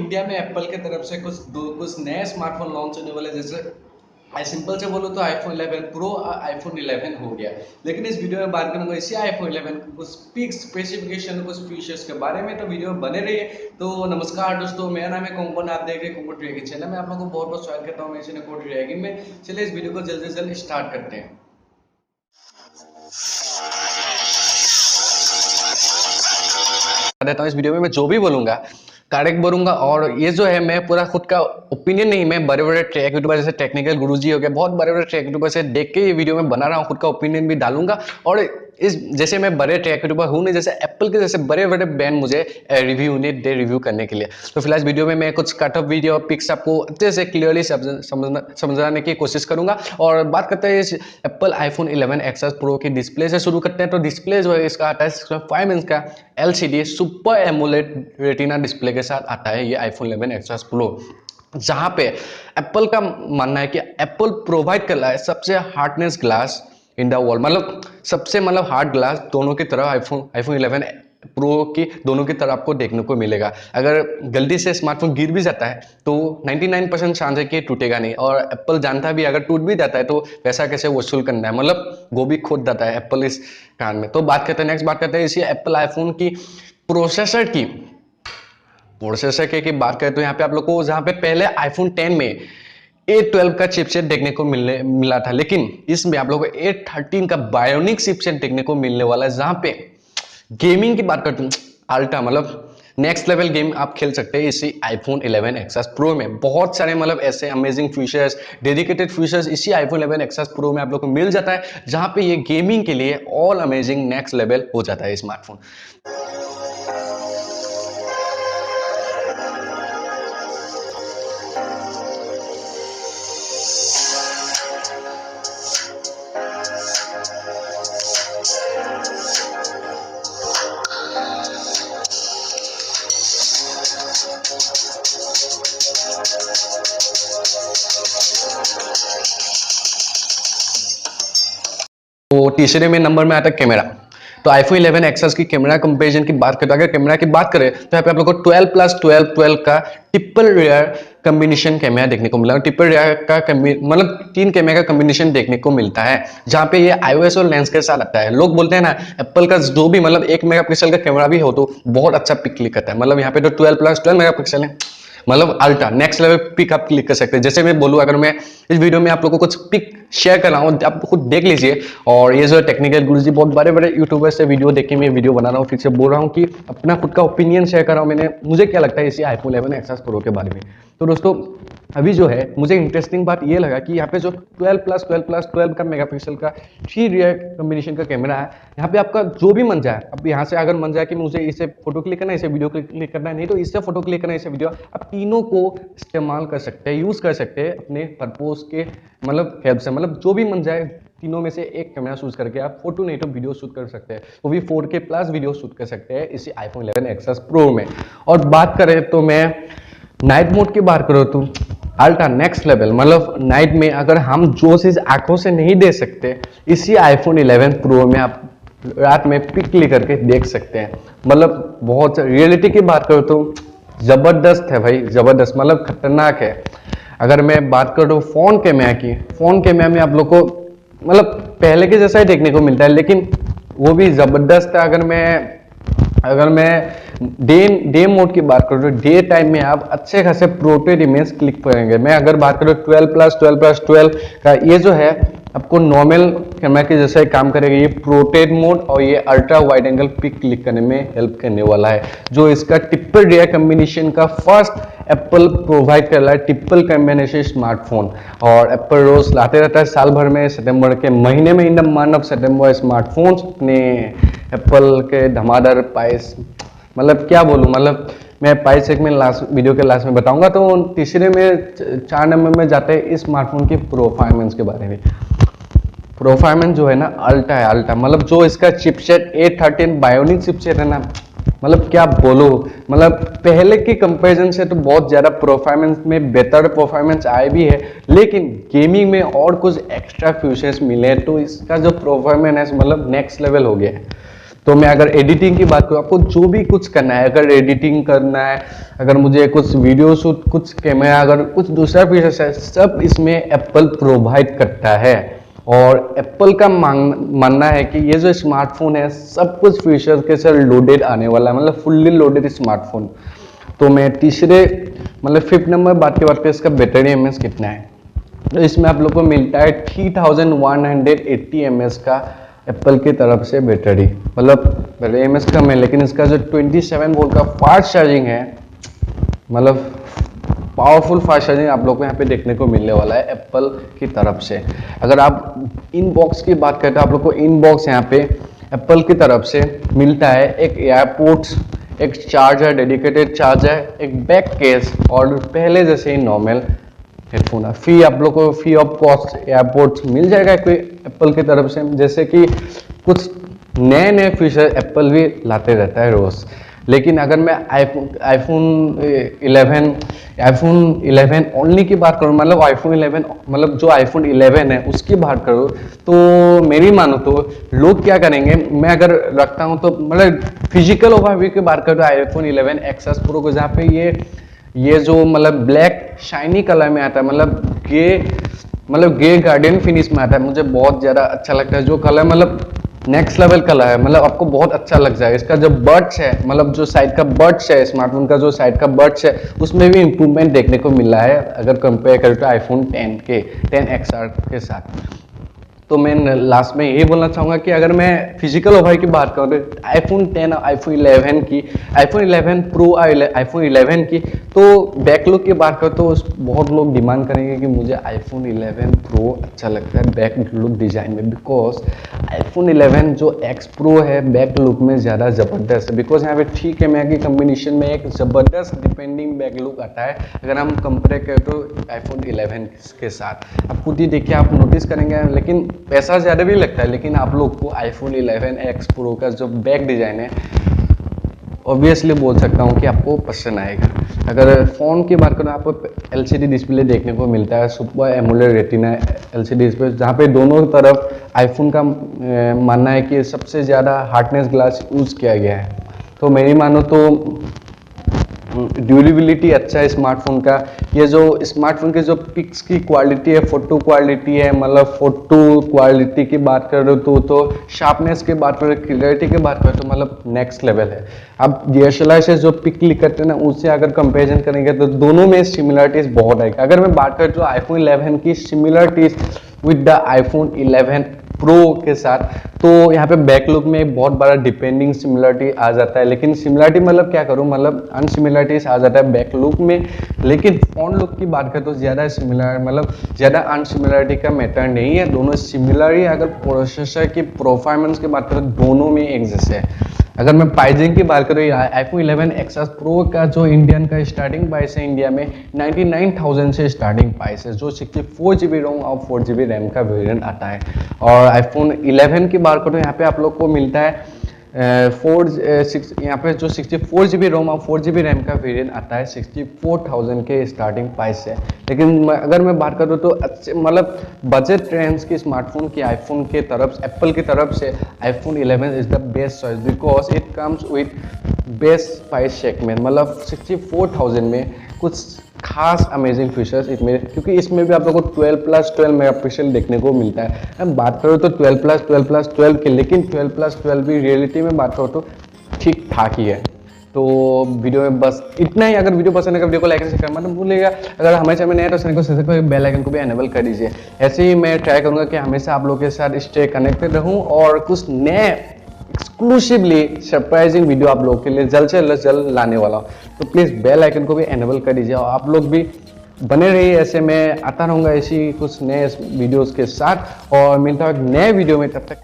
India में Apple की तरफ से कुछ नए स्मार्टफोन लॉन्च होने वाले, जैसे सिंपल से बोलो तो आईफोन 11 प्रो आईफोन 11 हो गया। लेकिन इस वीडियो में बात करूंगा इसी आईफोन 11 कुछ पिक स्पेसिफिकेशन कुछ फीचर्स के बारे में, तो वीडियो में बने रहिए। तो नमस्कार दोस्तों, मेरा नाम है कोंकण, आप देख रहे हैं कोंकण रिएक्शन चैनल में। आप लोगों को बहुत बहुत स्वागत करता हूँ मैं इसी कोड रिएक्शन में। चलिए इस वीडियो को जल्द से जल्द स्टार्ट करते हैं। देता हूँ इस वीडियो में मैं जो भी बोलूंगा करेक्ट बोलूंगा, और ये जो है मैं पूरा खुद का ओपिनियन नहीं, मैं बड़े बड़े ट्रैक यूट्यूबर जैसे टेक्निकल गुरुजी हो गए, बहुत बड़े बड़े ट्रैक यूट्यूबर से देख के ये वीडियो में बना रहा हूँ, खुद का ओपिनियन भी डालूंगा। और इस जैसे मैं बड़े ट्रैक यूट्यूबर हूँ नहीं, जैसे एप्पल के जैसे बड़े बड़े ब्रांड मुझे रिव्यू नहीं दे रिव्यू करने के लिए। तो फिलहाल इस वीडियो में मैं कुछ कट ऑफ वीडियो पिक्स आपको अच्छे से क्लियरली समझाने की कोशिश करूंगा। और बात करते हैं इस एप्पल आईफोन 11 एक्स प्रो की डिस्प्ले से शुरू करते हैं। तो डिस्प्ले जो है इसका आता है 5 इंच का LCD super AMOLED retina display के साथ आता है ये आईफोन 11 एक्स प्रो, जहां पे एप्पल का मानना है कि एप्पल प्रोवाइड कर रहा है सबसे hardness glass in the world, मतलब सबसे हार्ड ग्लास दोनों की तरह आईफोन 11 प्रो की दोनों की तरह आपको देखने को मिलेगा। अगर गलती से स्मार्टफोन गिर भी जाता है तो 99% चांस है कि टूटेगा नहीं, और एप्पल जानता भी अगर टूट भी जाता है तो पैसा कैसे वसूल करना है, मतलब वो भी खोद जाता है एप्पल इस कान में। तो बात करते हैं नेक्स्ट, बात करते हैं इसी एप्पल आईफोन की प्रोसेसर की बात करें तो यहाँ पे आप लोग को जहाँ पे पहले आईफोन 10 में A12 का चिपसेट देखने को मिला था, लेकिन इसमें आप लोगों को A13 का बायोनिक चिपसेट देखने को मिलने वाला है, जहां पे गेमिंग की बात करते हैं अल्ट्रा मतलब नेक्स्ट लेवल गेम आप खेल सकते हैं इसी आईफोन 11 एक्स प्रो में। बहुत सारे ऐसे अमेजिंग फीचर्स, डेडिकेटेड फीचर्स इसी आईफोन 11 एक्स प्रो में आप लोग को मिल जाता है, जहां पे ये गेमिंग के लिए ऑल अमेजिंग नेक्स्ट लेवल हो जाता है स्मार्टफोन। तो तीसरे में नंबर में आता है कैमरा। तो आईफोन 11 एक्स की कैमरा कंपैरिजन की बात करें, अगर कैमरा की बात करें तो यहाँ पे आप लोग को 12+12 का ट्रिपल रेयर कॉम्बिनेशन कैमरा देखने को मिला। ट्रिपल रेयर का मतलब 3 कैमरा का कॉम्बिनेशन देखने को मिलता है, जहाँ पे ये iOS और लेंस के साथ आता है। लोग बोलते हैं ना एप्पल का जो भी 1 मेगापिक्सल का कैमरा भी हो तो बहुत अच्छा पिक क्लिक करता है, यहाँ पे तो 12+12 मेगापिक्सल है, ultra next level pick up click कर सकते हैं। जैसे मैं बोलूँ, अगर मैं इस वीडियो में आप लोगों को कुछ पिक शेयर कर रहा हूँ, आप खुद देख लीजिए। और ये जो टेक्निकल गुरुजी बहुत बड़े बड़े यूट्यूबर से वीडियो देख के मैं वीडियो बना रहा हूँ, फिर से बोल रहा हूँ कि अपना खुद का ओपिनियन शेयर कर रहा हूँ मुझे क्या लगता है इसी आईफोन 11 एक्स प्रो के बारे में। तो दोस्तों अभी जो है मुझे इंटरेस्टिंग बात ये लगा कि यहाँ पे जो 12+12+12 का मेगापिक्सल का 3 रियर कॉम्बिनेशन का कैमरा है, यहाँ पे आपका जो भी मन जाए, अब यहाँ से अगर मन जाए कि मुझे इसे फोटो क्लिक करना है, इसे वीडियो क्लिक करना है, नहीं तो इससे फोटो क्लिक करना है, इसे वीडियो, आप तीनों को इस्तेमाल कर सकते हैं, यूज कर सकते हैं अपने पर्पस के हेल्प से, जो भी मन जाए तीनों में से एक कैमरा शूट करके आप फोटो नहीं तो वीडियो शूट कर सकते हैं, वो भी 4K प्लस वीडियो शूट कर सकते हैं इसी आईफोन 11 एक्स प्रो में। और बात करें तो मैं नाइट मोड की बात करूँ तो अल्ट्रा नेक्स्ट लेवल, नाइट में अगर हम जो चीज आंखों से नहीं दे सकते इसी आईफोन 11 प्रो में आप रात में पिक क्लिक करके देख सकते हैं। बहुत रियलिटी की बात करूँ तो जबरदस्त है भाई, जबरदस्त, खतरनाक है। अगर मैं बात करूँ फोन कैमरा में आप लोग को पहले के जैसा ही देखने को मिलता है, लेकिन वो भी जबरदस्त है। अगर मैं डे मोड की बात करूँ तो डे टाइम में आप अच्छे खासे प्रोटेड इमेज क्लिक करेंगे। मैं अगर बात करूँ 12+12+12 का, ये जो है आपको नॉर्मल कैमरा के जैसा ही काम करेगा, ये प्रोटेड मोड और ये ultra wide angle pic click करने में हेल्प करने वाला है, जो इसका ट्रिपल रेयर कॉम्बिनेशन का फर्स्ट एप्पल प्रोवाइड कर रहा है ट्रिपल कॉम्बिनेशन स्मार्टफोन। और एप्पल रोज लाते रहता है साल भर में, सितंबर के महीने में in the month of September smartphones अपने एप्पल के धमाधर प्राइस, क्या बोलूँ, मैं प्राइस एक में वीडियो के लास्ट में बताऊंगा। तो तीसरे में 4 नंबर में जाते हैं इस स्मार्टफोन की परफॉर्मेंस के बारे में। परफॉर्मेंस जो है ना अल्ट्रा है, जो इसका चिपसेट A13 बायोनिक चिपसेट है ना, क्या बोलो, पहले की कंपैरिजन से तो बहुत ज्यादा परफॉर्मेंस में बेहतर परफॉर्मेंस आए भी है, लेकिन गेमिंग में और कुछ एक्स्ट्रा फीचर्स मिले तो इसका जो परफॉर्मेंस है नेक्स्ट लेवल हो गया है। तो मैं अगर एडिटिंग की बात करूँ, आपको जो भी कुछ करना है, अगर एडिटिंग करना है, अगर मुझे कुछ वीडियो शूट, कुछ कैमरा, अगर कुछ दूसरा फीचर्स है, सब इसमें एप्पल प्रोवाइड करता है। और एप्पल का मानना है कि ये जो स्मार्टफोन है सब कुछ फीचर्स के साथ लोडेड आने वाला है, मतलब फुल्ली लोडेड स्मार्टफोन। तो मैं तीसरे मतलब 5th नंबर बात करते इसका बैटरी एमएच कितना है। तो इसमें आप लोग को मिलता है 3180 mAh का एप्पल की तरफ से बैटरी, मतलब बैटरी एमएच कम है, लेकिन इसका जो 27 वोल्ट का फास्ट चार्जिंग है, मतलब पावरफुल फास्ट चार्जिंग आप लोग को यहाँ पे देखने को मिलने वाला है एप्पल की तरफ से। अगर आप इनबॉक्स की बात करते हैं, आप लोग को इनबॉक्स यहाँ पे एप्पल की तरफ से मिलता है एक एयरपोर्ट्स, एक चार्जर, डेडिकेटेड चार्जर, एक बैक केस और पहले जैसे ही नॉर्मल हेडफोन है। फी आप लोग को फ्री ऑफ कॉस्ट एयरपोर्ट्स मिल जाएगा कोई एप्पल की तरफ से, जैसे कि कुछ नए नए फीचर एप्पल भी लाते रहता है रोज। लेकिन अगर मैं आईफोन 11 ओनली की बात करूँ, मतलब आईफोन 11 मतलब जो आईफोन 11 है उसकी बात करूँ, तो मेरी मानो तो लोग क्या करेंगे, मैं अगर रखता हूँ तो मतलब फिजिकल ओवरव्यू की बात करूँ आईफोन 11 एक्सेस प्रो को, जहाँ पे ये जो मतलब ब्लैक शाइनी कलर में आता है, मतलब गे गार्डन फिनिश में आता है, मुझे बहुत ज़्यादा अच्छा लगता है जो कलर, मतलब नेक्स्ट लेवल कलर है, मतलब आपको बहुत अच्छा लग जाएगा। इसका जो बड्स है, मतलब जो साइड का बड्स है, स्मार्टफोन का जो साइड का बड्स है, उसमें भी इंप्रूवमेंट देखने को मिल रहा है अगर कंपेयर करें तो आईफोन 10 XR के साथ। तो मैं लास्ट में यही बोलना चाहूँगा कि अगर मैं फिजिकल ओवर की बात करूँ तो आईफोन 10 और आईफोन 11 प्रो और आईफोन 11 की, तो बैक लुक की बात करूँ तो बहुत लोग डिमांड करेंगे कि मुझे आईफोन 11 प्रो अच्छा लगता है बैक लुक डिज़ाइन में, बिकॉज आईफोन 11 जो एक्स प्रो है बैक लुक में ज़्यादा ज़बरदस्त है, बिकॉज यहाँ पे ठीक है मैं की कम्बिनेशन में एक ज़बरदस्त डिपेंडिंग बैक लुक आता है अगर हम कंपेयर करें तो आईफोन 11 के साथ। आप खुद ही देखिए, आप नोटिस करेंगे, लेकिन पैसा ज़्यादा भी लगता है, लेकिन आप लोग को आईफोन 11 प्रो का जो बैक डिज़ाइन है ऑब्वियसली बोल सकता हूँ कि आपको पसंद आएगा। अगर फ़ोन की बात करूँ, आपको एलसीडी डिस्प्ले देखने को मिलता है, super AMOLED retina LCD display, जहाँ पे दोनों तरफ आईफोन का मानना है कि सबसे ज़्यादा हार्डनेस ग्लास यूज़ किया गया है। तो मेरी मानो तो ड्यूरेबिलिटी अच्छा है स्मार्टफोन का। ये जो स्मार्टफोन के जो पिक्स की क्वालिटी है, फोटो क्वालिटी है, मतलब फोटो क्वालिटी की बात कर रहे हो तो शार्पनेस की बात करें, क्लियरिटी की बात करें तो मतलब नेक्स्ट लेवल है। अब DSLR से जो पिक क्लिक करते हैं ना, उससे अगर कंपैरिजन करेंगे तो दोनों में सिमिलरिटीज बहुत है। अगर मैं बात करूँ तो आईफोन 11 की similarities with the iPhone 11 pro के साथ, तो यहाँ पे बैक लुक में बहुत बड़ा डिपेंडिंग सिमिलरिटी आ जाता है, लेकिन सिमिलरिटी मतलब क्या करूँ, मतलब अनसिमिलरिटीज आ जाता है बैक लुक में, लेकिन फ्रंट लुक की बात करें तो ज़्यादा सिमिलर, मतलब ज़्यादा अनसिमिलरिटी का मैटर नहीं है, दोनों सिमिलर ही। अगर प्रोसेसर की परफॉर्मेंस की बात करें दोनों में एक जैसे है। अगर मैं प्राइसिंग की बात करूँ, आईफोन 11 XR प्रो का जो इंडियन का स्टार्टिंग प्राइस है इंडिया में 99,000 से स्टार्टिंग प्राइस है, जो 64 GB रोम और 4 GB रैम का वेरिएंट आता है। और आईफोन 11 की बात करूँ, यहाँ पे आप लोग को मिलता है यहाँ पे जो 64 GB रोम और 4 GB रैम का वेरिएंट आता है 64,000 के स्टार्टिंग प्राइस है। लेकिन अगर मैं बात करूँ तो अच्छे मतलब बजट रेंज के स्मार्टफोन की आईफोन के तरफ, एप्पल की तरफ से iPhone 11 is the best choice, because it comes with best price segment, मतलब 64,000 में कुछ खास अमेजिंग फीचर्स इसमें, क्योंकि इसमें भी आप लोगों को 12+12 मेगापिक्सल देखने को मिलता है। हम बात करो तो 12+12+12 के, लेकिन 12+12 भी रियलिटी में बात करो तो ठीक ठाक ही है। तो वीडियो में बस इतना ही। अगर वीडियो पसंद है वीडियो को लाइक एंड शेयर करना मत भूलिएगा। अगर हमारे चैनल में नए हैं तो चैनल को सब्सक्राइब करके बेल आइकन को भी एनेबल कर दीजिए। ऐसे ही मैं ट्राई करूंगा कि हमेशा आप लोगों के साथ स्टे कनेक्टेड रहूं और कुछ नए एक्सक्लूसिवली सरप्राइजिंग वीडियो आप लोगों के लिए जल्द से जल्द लाने वाला हूँ। तो प्लीज़ बेल आइकन को भी एनेबल कर दीजिए और आप लोग भी बने रहिए। ऐसे मैं आता रहूँगा ऐसी कुछ नए वीडियोस के साथ और मिलता हूँ एक नए वीडियो में, तब तक